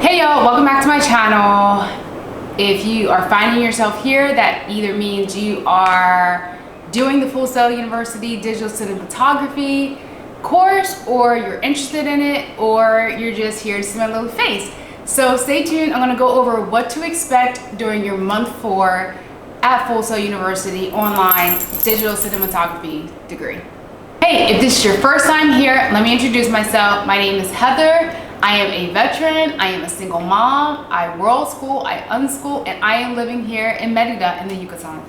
Hey y'all, welcome back to my channel. If you are finding yourself here, that either means you are doing the full Sail University Digital Cinematography course, or you're interested in it, or you're just here to see my little face. So stay tuned. I'm going to go over what to expect during your month 4 at Full Sail University online digital cinematography degree. Hey, if this is your first time here, let me introduce myself. My name is Heather. I am a veteran, I am a single mom, I world school, I unschool, and I am living here in Merida in the Yucatan.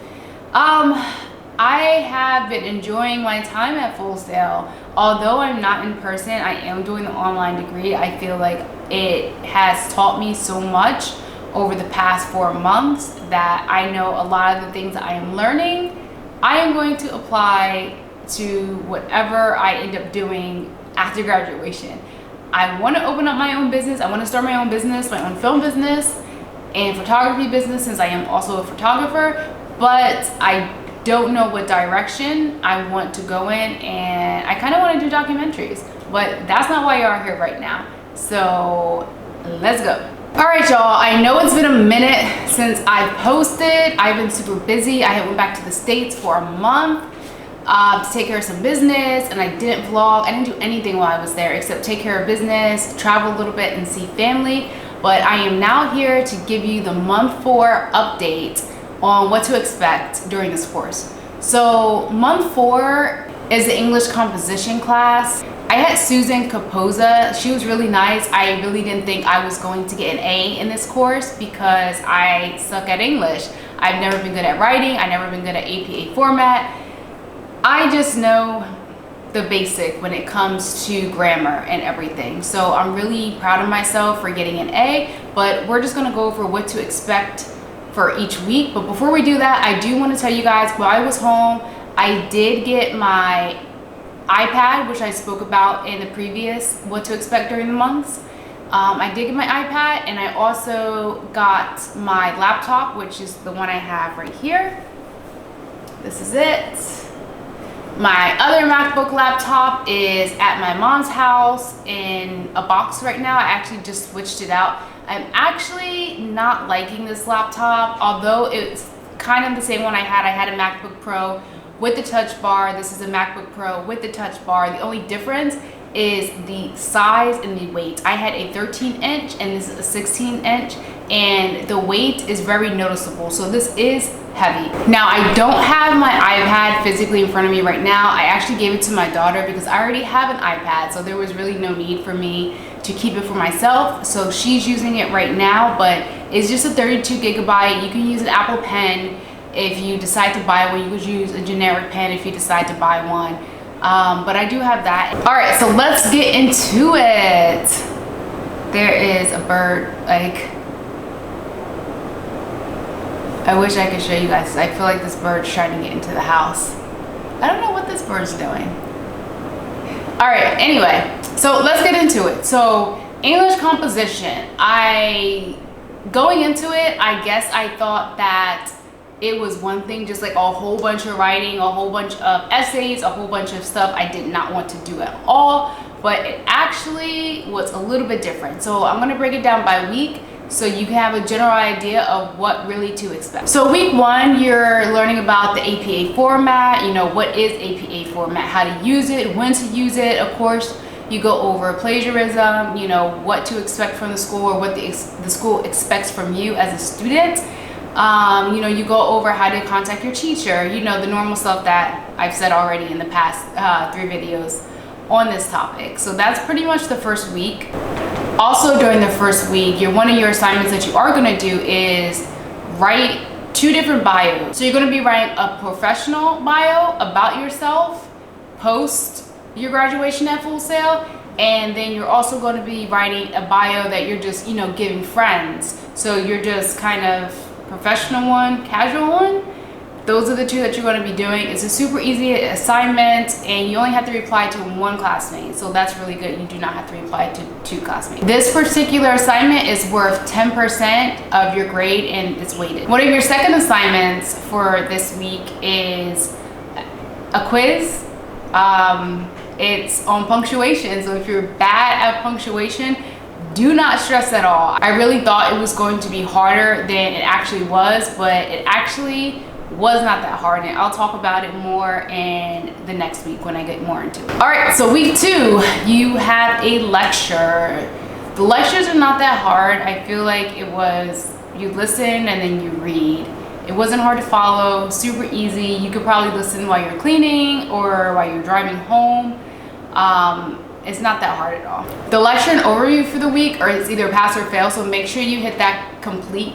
I have been enjoying my time at Full Sail. Although I'm not in person, I am doing the online degree. I feel like it has taught me so much over the past 4 months that I know a lot of the things that I am learning, I am going to apply to whatever I end up doing after graduation. I want to open up my own business. I want to start my own business, my own film business and photography business, since I am also a photographer, but I don't know what direction I want to go in, and I kind of want to do documentaries, but that's not why you're here right now. So let's go. All right, y'all, I know it's been a minute since I've posted. I've been super busy. I went back to the States for a month to take care of some business, and I didn't vlog. I didn't do anything while I was there except take care of business, travel a little bit, and see family. But I am now here to give you the month 4 update on what to expect during this course. So month 4 is the English composition class. I had Susan Capoza. She was really nice. I really didn't think I was going to get an A in this course because I suck at English. I've never been good at writing. I've never been good at APA format. I just know the basic when it comes to grammar and everything. So I'm really proud of myself for getting an A, but we're just gonna go over what to expect for each week. But before we do that, I do want to tell you guys, while I was home, I did get my iPad, which I spoke about in the previous what to expect during the months. I did get my iPad, and I also got my laptop, which is the one I have right here. This is it. My other MacBook laptop is at my mom's house in a box right now. I actually just switched it out. I'm actually not liking this laptop, although it's kind of the same one I had. I had a MacBook Pro with the touch bar. This is a MacBook Pro with the touch bar. The only difference is the size and the weight. I had a 13-inch and this is a 16-inch, and the weight is very noticeable. So this is heavy. Now, I don't have my iPad physically in front of me right now. I actually gave it to my daughter because I already have an iPad, so there was really no need for me to keep it for myself. So she's using it right now, but it's just a 32 gigabyte. You can use an Apple Pen if you decide to buy one. You could use a generic pen if you decide to buy one. But I do have that. All right, so let's get into it. There is a bird, like, I wish I could show you guys. I feel like this bird's trying to get into the house. I don't know what this bird's doing. All right, anyway, so let's get into it. So English composition, going into it, I guess I thought that it was one thing, just like a whole bunch of writing, a whole bunch of essays, a whole bunch of stuff I did not want to do at all, but it actually was a little bit different. So I'm gonna break it down by week so you can have a general idea of what really to expect. So week 1, you're learning about the APA format. You know, what is APA format, how to use it, when to use it. Of course, you go over plagiarism, you know, what to expect from the school, or what the school expects from you as a student. You know, you go over how to contact your teacher, you know, the normal stuff that I've said already in the past 3 videos on this topic. So that's pretty much the first week. Also, during the first week, one of your assignments that you are going to do is write 2 different bios. So you're going to be writing a professional bio about yourself post your graduation at Full Sail, and then you're also going to be writing a bio that you're just, you know, giving friends. So you're just kind of professional one, casual one. Those are the 2 that you're going to be doing. It's a super easy assignment, and you only have to reply to 1 classmate. So that's really good. You do not have to reply to 2 classmates. This particular assignment is worth 10% of your grade, and it's weighted. One of your second assignments for this week is a quiz. It's on punctuation. So if you're bad at punctuation, Do not stress at all. I really thought it was going to be harder than it actually was, but it actually was not that hard, and I'll talk about it more in the next week when I get more into it. All right, so week 2, you have a lecture. The lectures are not that hard. I feel like it was, you listen and then you read. It wasn't hard to follow, super easy. You could probably listen while you're cleaning or while you're driving home. It's not that hard at all. The lecture and overview for the week is either pass or fail, so make sure you hit that complete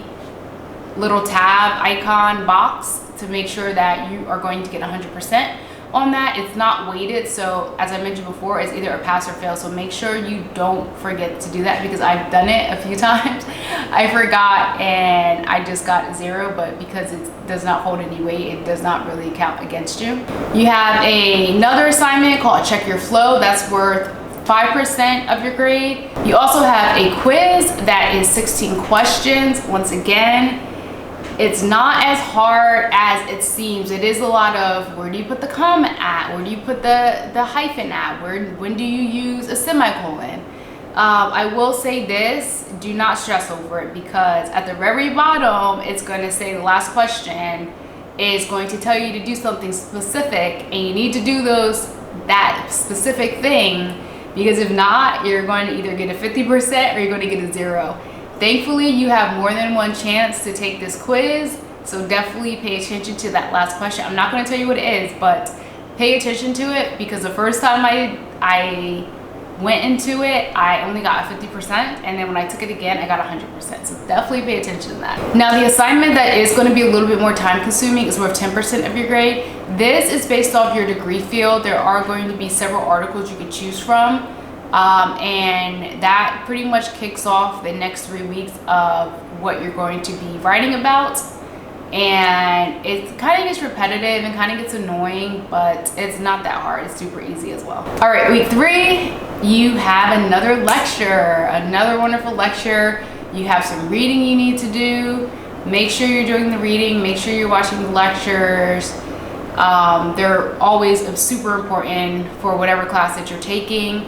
little tab icon box to make sure that you are going to get 100% on that. It's not weighted, so as I mentioned before, it's either a pass or fail, so make sure you don't forget to do that, because I've done it a few times. I forgot and I just got 0, but because it does not hold any weight, it does not really count against you. You have another assignment called Check Your Flow. That's worth 5% of your grade. You also have a quiz that is 16 questions. Once again, it's not as hard as it seems. It is a lot of, where do you put the comma at? Where do you put the hyphen at? When do you use a semicolon? I will say this, do not stress over it, because at the very bottom, it's going to say the last question is going to tell you to do something specific, and you need to do that specific thing, because if not, you're going to either get a 50% or you're going to get a 0. Thankfully, you have more than one chance to take this quiz, so definitely pay attention to that last question. I'm not going to tell you what it is, but pay attention to it, because the first time I went into it, I only got a 50%, and then when I took it again, I got 100%. So definitely pay attention to that. Now, the assignment that is going to be a little bit more time consuming is worth 10% of your grade. This is based off your degree field. There are going to be several articles you can choose from. And that pretty much kicks off the next 3 weeks of what you're going to be writing about. And it kind of gets repetitive and kind of gets annoying, but it's not that hard. It's super easy as well. All right, week 3, you have another lecture, another wonderful lecture. You have some reading you need to do. Make sure you're doing the reading. Make sure you're watching the lectures. They're always super important for whatever class that you're taking.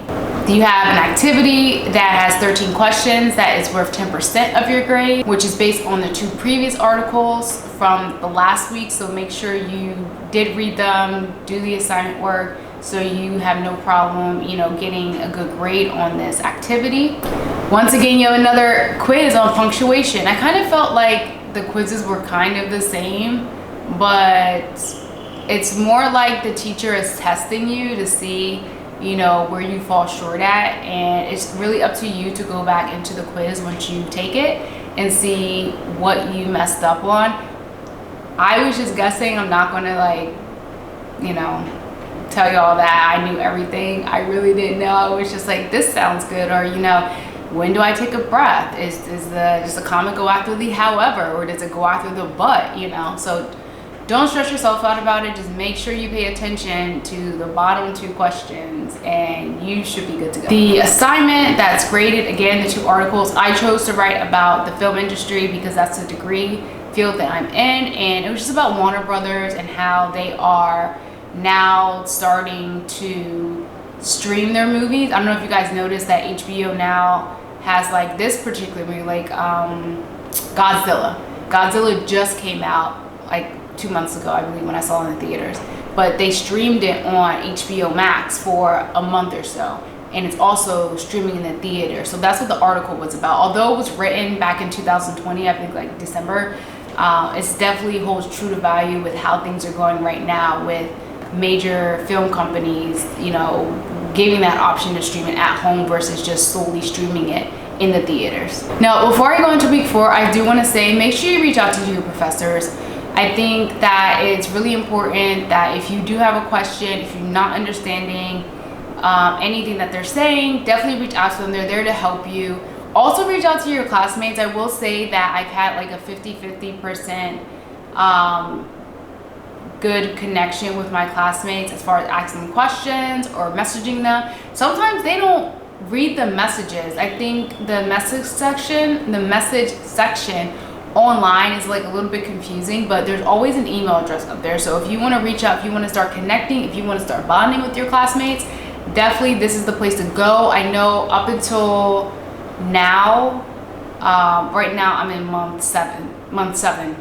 You have an activity that has 13 questions that is worth 10% of your grade, which is based on the 2 previous articles from the last week. So make sure you did read them, do the assignment work, so you have no problem, getting a good grade on this activity. Once again, you have another quiz on punctuation. I kind of felt like the quizzes were kind of the same, but it's more like the teacher is testing you to see where you fall short at, and it's really up to you to go back into the quiz once you take it and see what you messed up on. I was just guessing. I'm not going to tell y'all that I knew everything. I really didn't know. I was just like, this sounds good, or when do I take a breath? Does the comma go after the however, or does it go after the but? So don't stress yourself out about it. Just make sure you pay attention to the bottom 2 questions, and you should be good to go. The assignment that's graded, again, the 2 articles, I chose to write about the film industry because that's the degree field that I'm in, and it was just about Warner Brothers and how they are now starting to stream their movies. I don't know if you guys noticed that HBO now has this particular movie, Godzilla. Godzilla just came out 2 months ago, I believe, when I saw it in the theaters, but they streamed it on HBO Max for a month or so, and it's also streaming in the theater. So that's what the article was about. Although it was written back in 2020, I think December, it definitely holds true to value with how things are going right now with major film companies, giving that option to stream it at home versus just solely streaming it in the theaters. Now, before I go into week 4, I do want to say, make sure you reach out to your professors. I think that it's really important that if you do have a question, if you're not understanding anything that they're saying, definitely reach out to them. They're there to help you. Also reach out to your classmates. I will say that I've had a 50-50% good connection with my classmates as far as asking them questions or messaging them. Sometimes they don't read the messages. I think the message section online is a little bit confusing, but there's always an email address up there. So if you want to reach out, if you want to start connecting, if you want to start bonding with your classmates, definitely this is the place to go. I know up until now. Right now I'm in month seven.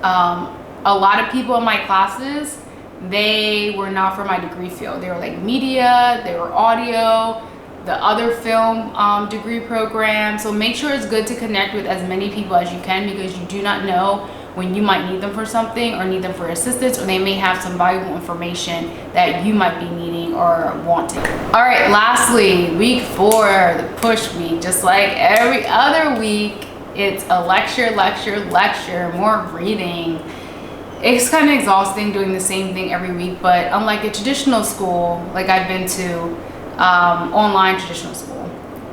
A lot of people in my classes, they were not for my degree field. They were like media, they were audio, the other film degree program. So make sure it's good to connect with as many people as you can, because you do not know when you might need them for something or need them for assistance, or they may have some valuable information that you might be needing or wanting. All right, lastly, week 4, the push week. Just like every other week, it's a lecture, more reading. It's kind of exhausting doing the same thing every week, but unlike a traditional school, like I've been to, online traditional school,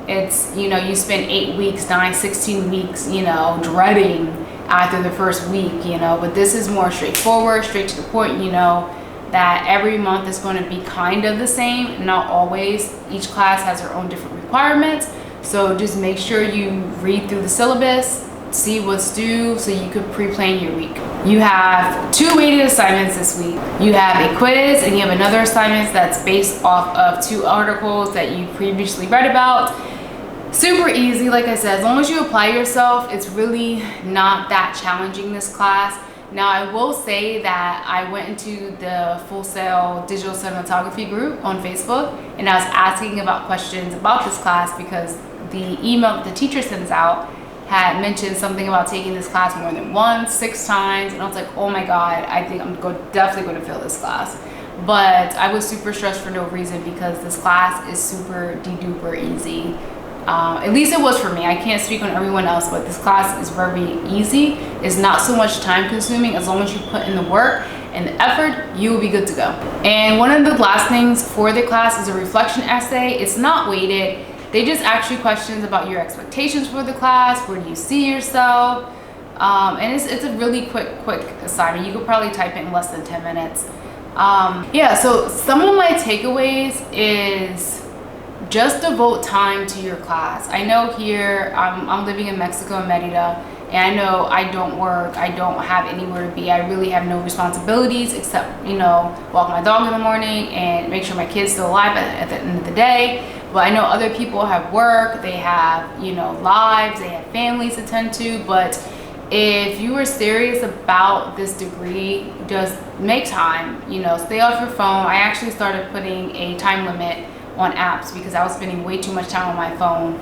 it's, you know, you spend 8 weeks, 9, 16 weeks, you know, dreading after the first week, you know, but this is more straightforward, straight to the point. You know that every month is going to be kind of the same, not always. Each class has their own different requirements, so just make sure you read through the syllabus, see what's due, so you could pre-plan your week. You have 2 weighted assignments this week. You have a quiz, and you have another assignment that's based off of 2 articles that you previously read about. Super easy, like I said, as long as you apply yourself, it's really not that challenging, this class. Now, I will say that I went into the Sail Digital Cinematography group on Facebook, and I was asking about questions about this class, because the email that the teacher sends out had mentioned something about taking this class more than once, 6 times, and I was like, oh my god, I think I'm definitely going to fail this class. But I was super stressed for no reason, because this class is super de-duper easy. At least it was for me. I can't speak on everyone else, but this class is very easy. It's not so much time consuming. As long as you put in the work and the effort, you will be good to go. And one of the last things for the class is a reflection essay. It's not weighted. They just ask you questions about your expectations for the class. Where do you see yourself? And it's a really quick assignment. You could probably type it in less than 10 minutes. Yeah, so some of my takeaways is just devote time to your class. I know here, I'm living in Mexico, in Merida, and I know I don't work, I don't have anywhere to be. I really have no responsibilities except, you know, walk my dog in the morning and make sure my kid's still alive at the end of the day. But I know other people have work, they have, you know, lives, they have families to tend to. But if you are serious about this degree, just make time, you know, stay off your phone. I actually started putting a time limit on apps, because I was spending way too much time on my phone.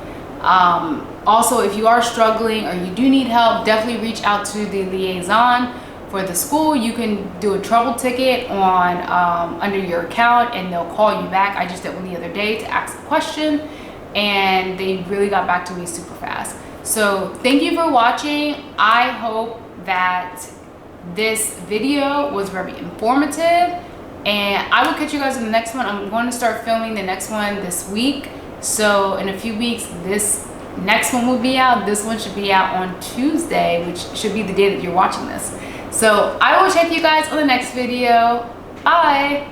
Also, if you are struggling or you do need help, definitely reach out to the liaison for the school. You can do a trouble ticket on under your account, and they'll call you back. I just did one the other day to ask a question, and they really got back to me super fast. So thank you for watching. I hope that this video was very informative, and I will catch you guys in the next one. I'm going to start filming the next one this week. So in a few weeks, this next one will be out. This one should be out on Tuesday, which should be the day that you're watching this. So I will check you guys on the next video. Bye.